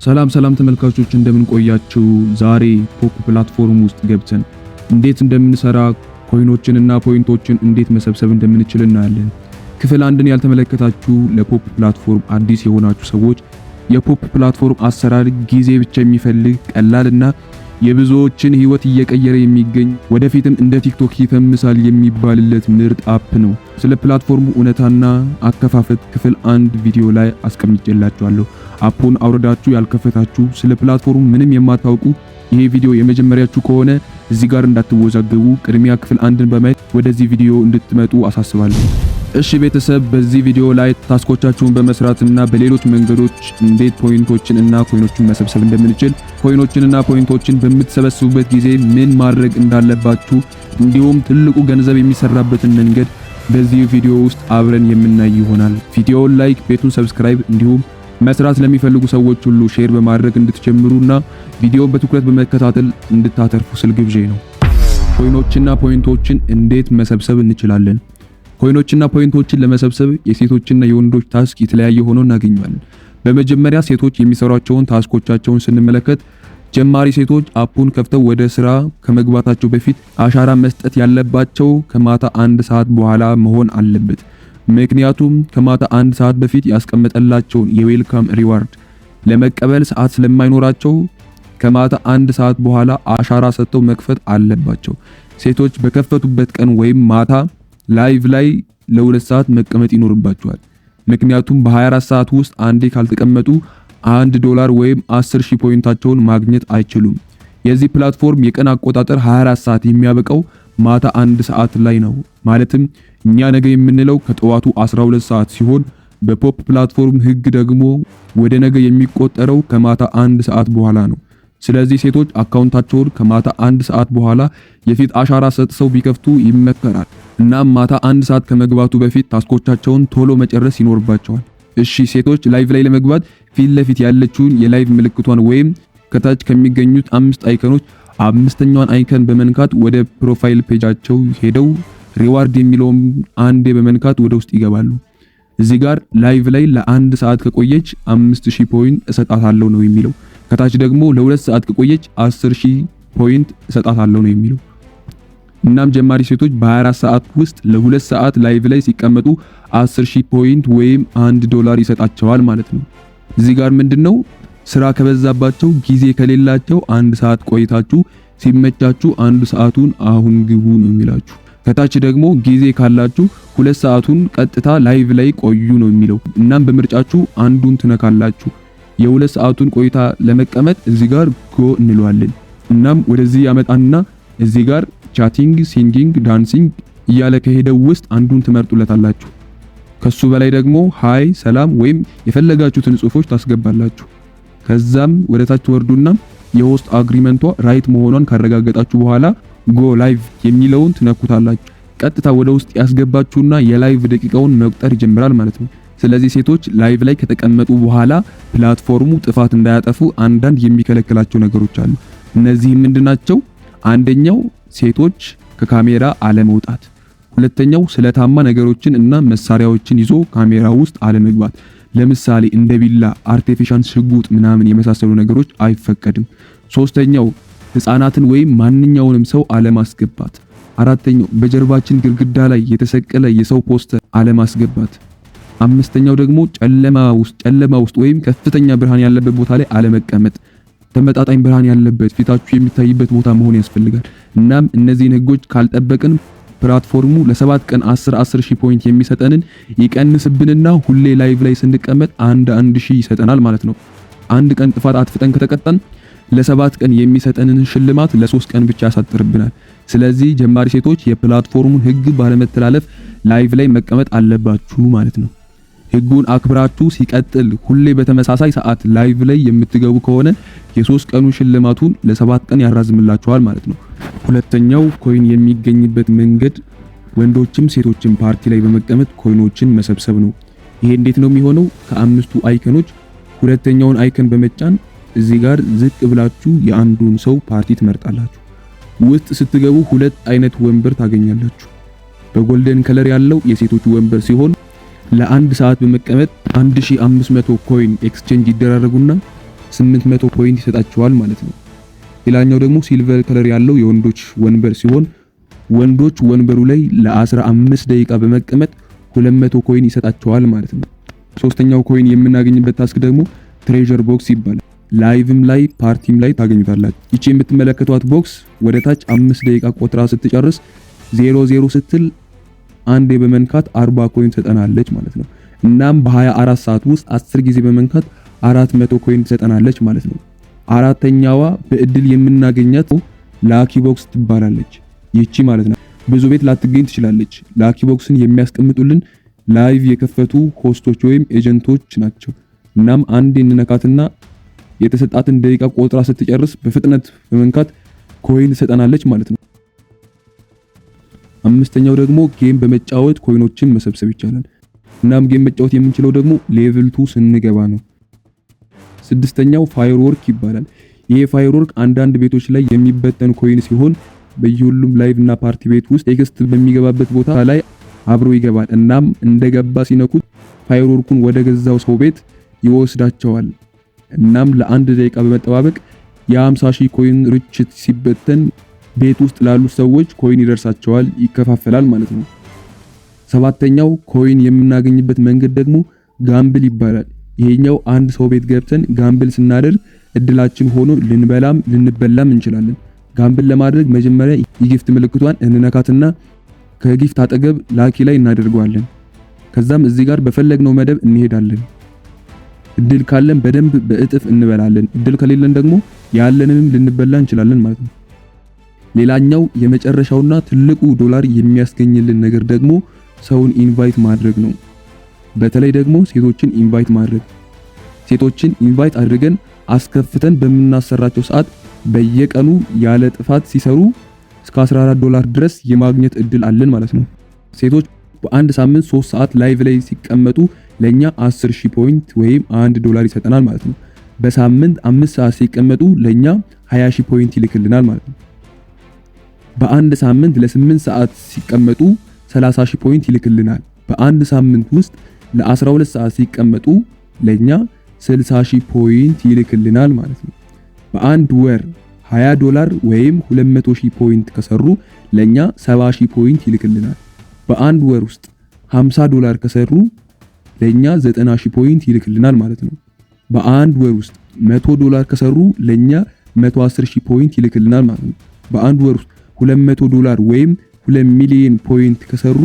ሰላም ተመልካቾች እንደምን ቆያችሁ? ዛሬ ፖፕ ፕላትፎርም ውስጥ ገብተን እንዴት እንደምንሰራ ኮይኖችንና ፖይንቶችን እንዴት መሰብሰብ እንደምንችል እናያለን። ክፍል አንድን ያልተመለከታችሁ ለፖፕ ፕላትፎርም አዲስ የሆናችሁ ሰዎች የፖፕ ፕላትፎርም አሰራር ጊዜ ብቻ የሚፈልግ ቀላልና የብዙዎችን ህይወት እየቀየረ የሚገኝ ወደፊትም እንደ ቲክቶክ ይፈምሳል የሚባልለት ምርጥ አፕ ነው። ስለ ፕላትፎርሙ እውነታና አከፋፈት ክፍል አንድ ቪዲዮ ላይ አስቀምጬላችኋለሁ። አፑን አውርዳችሁ ያልከፈታችሁ ስለ ፕላትፎርሙ ምንም የማታውቁ ይሄ ቪዲዮ የመጀመሪያችሁ ከሆነ እዚህ ጋር እንዳትወዛገቡ ቅድሚያ ክፍል አንድን በማየት ወደዚህ ቪዲዮ እንድትመጡ አሳስባለሁ። እሺ ቤተሰብ፣ በዚህ ቪዲዮ ላይ ታስኮቻችሁን በመስራትና በሌሎች መንገዶች እንዴት ፖይንቶችን እና ኮይኖችን መሰብሰብ እንደምንችል፣ ኮይኖችንና ፖይንቶችን በምትሰበስቡበት ጊዜ ምን ማድረግ እንዳለባችሁ እንዲሁም ትልቁ ገንዘብ የሚሰራበትን መንገድ በዚህ ቪዲዮ ውስጥ አብረን የምናይ ይሆናል። ቪዲዮውን ላይክ፣ ቤቱን ሰብስክራይብ እንዲሁም መስራት ለሚፈልጉ ሰዎች ሁሉ ሼር በማድረግ እንድትጀምሩና ቪዲዮውን በትኩረት በመከታተል እንድታተርፉ ስል ግብዣ ነው። ኮይኖችና ፖይንቶችን እንዴት መሰብሰብ እንችላለን? ኮይኖችና ፖይንቶችን ለመሰብሰብ የሴቶችና የወንዶች ታስክ የተለያየ ሆኖ እናገኛለን። በመጀመሪያ ሴቶች የሚሰሯቸውን ታስኮቻቸውን ስንመለከት ጀማሪ ሴቶች አፑን ከፍተው ወደ ስራ ከመግባታቸው በፊት አሻራ መስጠት ያለባቸው ከማታ 1 ሰዓት በኋላ መሆን አለበት። ምክንያቱም ከማታ 1 ሰዓት በፊት ያስቀመጠላቸውን የዌልካም ሪዋርድ ለመቀበል ሰዓት ስለማይኖራቸው ከማታ 1 ሰዓት በኋላ አሻራ ሰጥተው መክፈት አለባቸው። ሴቶች በከፈቱበት ቀን ወይም ማታ ላይቭ ላይ ለ2 ሰዓት መቀመጥ ይኖርባቸዋል። ምክንያቱም በ24 ሰዓት ውስጥ አንዴ ካልተቀመጡ $1 ወይም 10,000 ፖይንታቸውን ማግኘት አይችሉም። የዚህ ፕላትፎርም የቀን አቆጣጠር 24 ሰዓት የሚያበቃው ማታ 1 ሰዓት ላይ ነው። ማለትም እኛ ነገ የምንለው ከጠዋቱ 12 ሰዓት ሲሆን በፖፕ ፕላትፎርም ህግ ደግሞ ወደ ነገ የሚቆጠረው ከማታ 1 ሰዓት በኋላ ነው። ስለዚህ ሴቶች አካውንታቸውን ከማታ 1 ሰዓት በኋላ የፊት አሻራ ሰጥተው ቢከፍቱ ይመከራል። እናም ማታ 1 ሰዓት ከመግባቱ በፊት ታስኮቻቸውን ቶሎ መጨረስ ይኖርባቸዋል። እሺ ሴቶች ላይቭ ላይ ለመግባት ፊት ለፊት ያለችውን የላይቭ ምልክቷን ወይም ከታች ከሚገኙት 5 አይከኖች 5ኛዋን አይከን በመንካት ወደ ፕሮፋይል ፔጃቸው ሄደው ሪዋርድ የሚለውን አንዴ በመንካት ወደ ውስጥ ይገባሉ። እዚህ ጋር ላይቭ ላይ ለ1 ሰዓት ከቆየች 5000 ፖይንት እሰጣታለሁ ነው የሚለው። ከታች ደግሞ ለ2 ሰዓት ከቆየች 10000 ፖይንት እሰጣታለሁ ነው የሚለው። እናም ጀማሪ ሴቶች በ24 ሰዓት ውስጥ ለ2 ሰዓት ላይቭ ላይ ሲቀመጡ 10000 ፖይንት ወይም $1 ይሰጣቸዋል ማለት ነው። እዚህ ጋር ምንድነው ስራ ከበዛባቸው ጊዜ ከሌላቸው 1 ሰዓት ቆይታችሁ ሲመቻችሁ 1 ሰዓቱን አሁን ግቡ ነው የሚላችሁ። ከታች ደግሞ ጊዜ ካላችሁ 2 ሰዓቱን ቀጥታ ላይቭ ላይ ቆዩ ነው የሚለው። እናም በምርጫችሁ አንዱን ትነካላችሁ። የ2 ሰዓቱን ቆይታ ለመቀመጥ እዚህ ጋር ጎ እንለዋለን። እናም ወደዚህ ያመጣና እዚህ ጋር ቻቲንግ፣ ሲንጊንግ፣ ዳንሲንግ እያለ ከሄደው ውስጥ አንዱን ትመርጡለታላችሁ። ከሱ በላይ ደግሞ ሃይ፣ ሰላም ወይም የፈለጋችሁትን ጽሁፎች ታስገባላችሁ። ከዛም ወደታች ወርዱና የሆስት አግሪመንቷ ራይት መሆኗን ካረጋገጣችሁ በኋላ ጎ ላይቭ የሚለውን ትነኩታላችሁ። ቀጥታ ወደ ውስጥ ያስገባችሁና የላይቭ ደቂቃውን መቁጠር ይጀምራል ማለት ነው። ስለዚህ ሴቶች ላይቭ ላይ ከተቀመጡ በኋላ ፕላትፎርሙ ጥፋት እንዳያጠፉ አንዳንድ የሚከለክላቸው ነገሮች አሉ። እነዚህ ምንድናቸው? አንደኛው ሴቶች ከካሜራ አለመውጣት፣ ሁለተኛው ስለታማ ነገሮችን እና መሳሪያዎችን ይዞ ካሜራ ውስጥ አለመግባት። ለምሳሌ እንደ ቢላ፣ አርቲፊሻል ሽጉጥ ምናምን የመሳሰሉ ነገሮች አይፈቀድም። ሶስተኛው ህፃናትን ወይም ማንኛውንም ሰው አለማስገባት። አራተኛው በጀርባችን ግድግዳ ላይ የተሰቀለ የሰው ፖስተር አለማስገባት። አምስተኛው ደግሞ ጨለማ ውስጥ ወይም ከፍተኛ ብርሃን ያለበት ቦታ ላይ አለመቀመጥ። ተመጣጣኝ ብርሃን ያለበት ፊታችሁ የሚታይበት ቦታ መሆን ያስፈልጋል። እናም እነዚህን ህጎች ካልጠበቅን ፕላትፎርሙ ለ7 ቀን 10,000 ፖይንት የሚሰጠንን ይቀንስብንና ሁሌ ላይቭ ላይ ስንቀመጥ 1,000 ይሰጠናል ማለት ነው። አንድ ቀን ጥፋት አጥፍተን ከተቀጣን ለ7 ቀን የሚሰጠንን ሽልማት ለ3 ቀን ብቻ ያሳጥርብናል። ስለዚህ ጀማሪ ሴቶች የፕላትፎርሙን ህግ ባለመተላለፍ ላይቭ ላይ መቀመጥ አለባችሁ ማለት ነው። ህጉን አክብራችሁ ሲቀጥል ሁሌ በተመሳሳይ ሰዓት ላይቭ ላይ የምትገቡ ከሆነ የ3 ቀኑ ሽልማቱን ለ7 ቀን ያራዝምላችኋል ማለት ነው። ሁለተኛው ኮይን የሚገኝበት መንገድ ወንዶችም ሴቶችም ፓርቲ ላይ በመቀመጥ ኮይኖችን መሰብሰብ ነው። ይሄ እንዴት ነው የሚሆነው? ከአምስቱ አይከኖች ሁለተኛውን አይከን በመጫን እዚህ ጋር ዝቅ ብላችሁ የአንዱን ሰው ፓርቲ ትመርጣላችሁ። ውስጥ ስትገቡ 2 አይነት ወንበር ታገኛላችሁ። በጎልደን ከለር ያለው የሴቶች ወንበር ሲሆን ለ1 ሰዓት በመቀመጥ 1500 ኮይን ኤክስቼንጅ ይደራረጉና 800 ፖይንት ይሰጣቸዋል ማለት ነው። ሌላኛው ደግሞ ሲልቨር ከለር ያለው የወንዶች ወንበር ሲሆን ወንዶች ወንበሩ ላይ ለ15 ደቂቃ በመቀመጥ 200 ኮይን ይሰጣቸዋል ማለት ነው። ሶስተኛው ኮይን የምናገኝበት ታስክ ደግሞ ትሬዠር ቦክስ ይባላል። ላይቭም ላይ ፓርቲም ላይ ታገኙታላችሁ። ይቺ የምትመለከቷት ቦክስ ወደ ታች 5 ደቂቃ ቆጥራ ስትጨርስ 00 ስትል አንዴ በመንካት 40 ኮይን ትሰጠናለች ማለት ነው። እናም በ24 ሰዓት ውስጥ 10 ጊዜ በመንካት 400 ኮይን ትሰጠናለች ማለት ነው። አራተኛዋ በእድል የምናገኛት ላኪ ቦክስ ትባላለች። ይቺ ማለት ነው ብዙ ቤት ላትገኝ ትችላለች። ላኪ ቦክስን የሚያስቀምጡልን ላይቭ የከፈቱ ሆስቶች ወይም ኤጀንቶች ናቸው። እናም አንዴ እንነካትና የተሰጣትን ደቂቃ ቆጥራ ስትጨርስ በፍጥነት በመንካት ኮይን ትሰጠናለች ማለት ነው። አምስተኛው ደግሞ ጌም በመጫወት ኮይኖችን መሰብሰብ ይቻላል። እናም ጌም መጫወት የምንችለው ደግሞ ሌቭል 2 ስንገባ ነው። ስድስተኛው ፋየርወርክ ይባላል። ይሄ ፋየርወርክ አንዳንድ ቤቶች ላይ የሚበተን ኮይን ሲሆን በየሁሉም ላይቭ እና ፓርቲ ቤት ውስጥ ቴክስት በሚገባበት ቦታ ላይ አብሮ ይገባል። እናም እንደገባ ሲነኩት ፋየርወርኩን ወደ ገዛው ሰው ቤት ይወስዳቸዋል። እናም ለአንድ ደቂቃ በመጠባበቅ የ50,000 ኮይን ርችት ሲበተን ቤት ውስጥ ላሉ ሰዎች ኮይን ይደርሳቸዋል፣ ይከፋፈላል ማለት ነው። ሰባተኛው ኮይን የምናገኝበት መንገድ ደግሞ ጋምብል ይባላል። ይሄኛው አንድ ሰው ቤት ገብተን ጋምብል ስናደርግ እድላችን ሆኖ ልንበላም ልንበላም እንችላለን። ጋምብል ለማድረግ መጀመሪያ የጊፍት ምልክቷን እንነካትና ከጊፍት አጠገብ ላኪ ላይ እናደርገዋለን። ከዛም እዚህ ጋር በፈለግነው መደብ እንሄዳለን። እድል ካለን በደንብ በእጥፍ እንበላለን። እድል ከሌለን ደግሞ ያለንንም ልንበላ እንችላለን ማለት ነው። ሌላኛው የመጨረሻውና ትልቁ ዶላር የሚያስገኝልን ነገር ደግሞ ሰውን ኢንቫይት ማድረግ ነው። በተለይ ደግሞ ሴቶችን ኢንቫይት ማድረግ። ሴቶችን ኢንቫይት አድርገን አስከፍተን በምናሰራቸው ሰዓት በየቀኑ ያለ ጥፋት ሲሰሩ እስከ $14 ድረስ የማግኘት እድል አለን ማለት ነው። ሴቶች በአንድ ሳምንት 3 ሰዓት ላይቭ ላይ ሲቀመጡ ለኛ 10,000 ፖይንት ወይም $1 ይሰጠናል ማለት ነው። በሳምንት 5 ሰዓት ሲቀመጡ ለኛ 20,000 ፖይንት ይልክልናል ማለት ነው። በአንድ ሳምንት ለ8 ሰዓት ሲቀመጡ 30,000 ፖይንት ይልክልናል። በአንድ ሳምንት ውስጥ ለ12 ሰዓት ሲቀመጡ ለኛ 60,000 ፖይንት ይልክልናል ማለት ነው። በአንድ ወር $20 ወይም 200,000 ፖይንት ከሰሩ ለኛ 70,000 ፖይንት ይልክልናል። በአንድ ወር ውስጥ $50 ከሰሩ ለኛ 90,000 ፖይንት ይልክልናል ማለት ነው። በአንድ ወር ውስጥ $100 ከሰሩ ለኛ 110,000 ፖይንት ይልክልናል ማለት ነው። በአንድ ወር ውስጥ $200 ወይም 2 ሚሊዮን ፖይንት ከሰሩ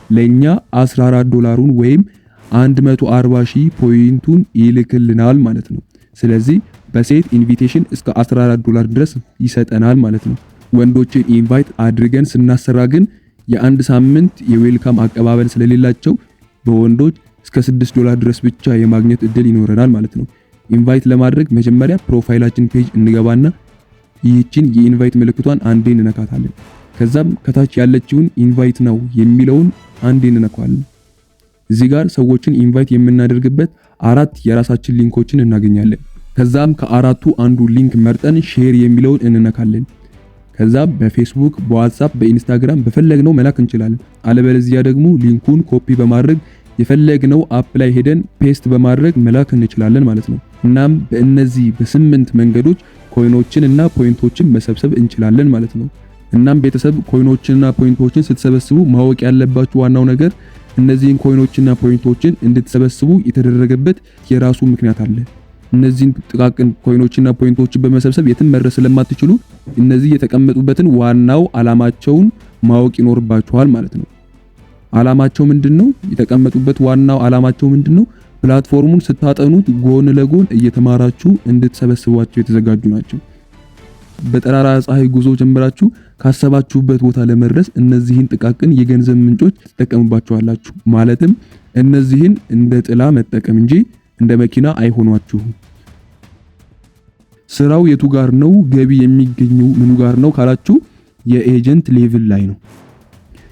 ለኛ $14 ወይም 140,000 ፖይንቱን ይልክልናል ማለት ነው። ስለዚህ በሴት ኢንቪቴሽን እስከ $14 ድረስ ይሰጠናል ማለት ነው። ወንዶችን ኢንቫይት አድርገን ስናሰራ ግን የአንድ ሳምንት የዌልካም አቀባበል ስለሌላቸው በወንዶች እስከ $6 ድረስ ብቻ የማግኘት እድል ይኖረናል ማለት ነው። ኢንቫይት ለማድረግ መጀመሪያ ፕሮፋይላችን ፔጅ እንገባና ይህችን የኢንቫይት ምልክቷን አንዴ እንነካታለን። ከዛም ከታች ያለችውን ኢንቫይት ነው የሚለውን አንዴ እንነካዋለን። እዚህ ጋር ሰዎችን ኢንቫይት የምናደርግበት 4 የራሳችን ሊንኮችን እናገኛለን። ከዛም ከአራቱ አንዱ ሊንክ መርጠን ሼር የሚለውን እንነካለን። ከዛም በፌስቡክ፣ በዋትስአፕ፣ በኢንስታግራም በፈለግነው መላክ እንችላለን። አለበለዚያ ደግሞ ሊንኩን ኮፒ በማድረግ የፈለግነው አፕ ላይ ሄደን ፔስት በማድረግ መላክ እንችላለን ማለት ነው። እናም በእነዚህ በ8 መንገዶች ኮይኖችን እና ፖይንቶችን መሰብሰብ እንችላለን ማለት ነው። እናም ቤተሰብ ኮይኖችንና ፖይንቶችን ስትሰበስቡ ማወቅ ያለባችሁ ዋናው ነገር እነዚህን ኮይኖችና ፖይንቶችን እንድትሰበስቡ የተደረገበት የራሱ ምክንያት አለ። እነዚህን ጥቃቅን ኮይኖችና ፖይንቶችን በመሰብሰብ የትም መድረስ ስለማትችሉ እነዚህ የተቀመጡበትን ዋናው ዓላማቸውን ማወቅ ይኖርባችኋል ማለት ነው። ዓላማቸው ምንድነው? የተቀመጡበት ዋናው ዓላማቸው ምንድነው? ፕላትፎርሙን ስታጠኑት ጎን ለጎን እየተማራችሁ እንድትሰበስቧቸው የተዘጋጁ ናቸው። በጠራራ ፀሐይ ጉዞ ጀምራችሁ ካሰባችሁበት ቦታ ለመድረስ እነዚህን ጥቃቅን የገንዘብ ምንጮች ትጠቀሙባቸዋላችሁ። ማለትም እነዚህን እንደ ጥላ መጠቀም እንጂ እንደ መኪና አይሆኗችሁም። ስራው የቱ ጋር ነው? ገቢ የሚገኘው ምኑ ጋር ነው ካላችሁ የኤጀንት ሌቭል ላይ ነው።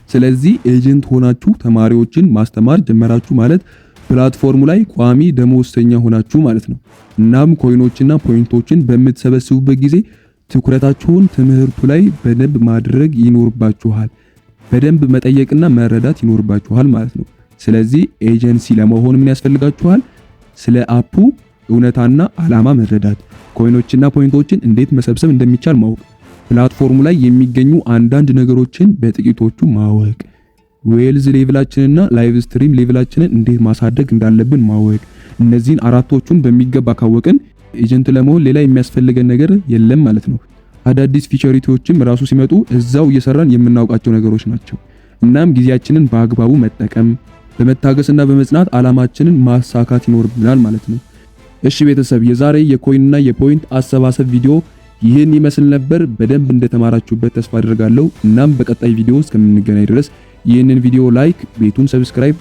ስለዚህ ኤጀንት ሆናችሁ ተማሪዎችን ማስተማር ጀመራችሁ ማለት ፕላትፎርሙ ላይ ቋሚ ደመወዝተኛ ሆናችሁ ማለት ነው። እናም ኮይኖችና ፖይንቶችን በምትሰበስቡበት ጊዜ ትኩረታችሁን ትምህርቱ ላይ በደንብ ማድረግ ይኖርባችኋል። በደንብ መጠየቅና መረዳት ይኖርባችኋል ማለት ነው። ስለዚህ ኤጀንሲ ለመሆን ምን ያስፈልጋችኋል? ስለ አፑ እውነታና ዓላማ መረዳት፣ ኮይኖችና ፖይንቶችን እንዴት መሰብሰብ እንደሚቻል ማወቅ፣ ፕላትፎርሙ ላይ የሚገኙ አንዳንድ ነገሮችን በጥቂቶቹ ማወቅ፣ ዌልዝ ሌቭላችንና ላይቭ ስትሪም ሌቭላችንን እንዴት ማሳደግ እንዳለብን ማወቅ። እነዚህን አራቶቹን በሚገባ ካወቅን ኤጀንት ለመሆን ሌላ የሚያስፈልገን ነገር የለም ማለት ነው። አዳዲስ ፊቸሪቲዎችም ራሱ ሲመጡ እዛው እየሰራን የምናውቃቸው ነገሮች ናቸው። እናም ጊዜያችንን በአግባቡ መጠቀም፣ በመታገስና በመጽናት ዓላማችንን ማሳካት ይኖርብናል ማለት ነው። እሺ ቤተሰብ፣ የዛሬ የኮይንና የፖይንት አሰባሰብ ቪዲዮ ይህን ይመስል ነበር። በደንብ እንደተማራችሁበት ተስፋ አድርጋለሁ። እናም በቀጣይ ቪዲዮ እስከምንገናኝ ድረስ ይህንን ቪዲዮ ላይክ፣ ቤቱን ሰብስክራይብ፣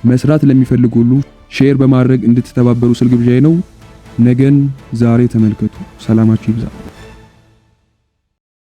መስራት ለሚፈልጉ ሁሉ ሼር በማድረግ እንድትተባበሩ ስል ግብዣዬ ነው። ነገን ዛሬ ተመልከቱ። ሰላማችሁ ይብዛ።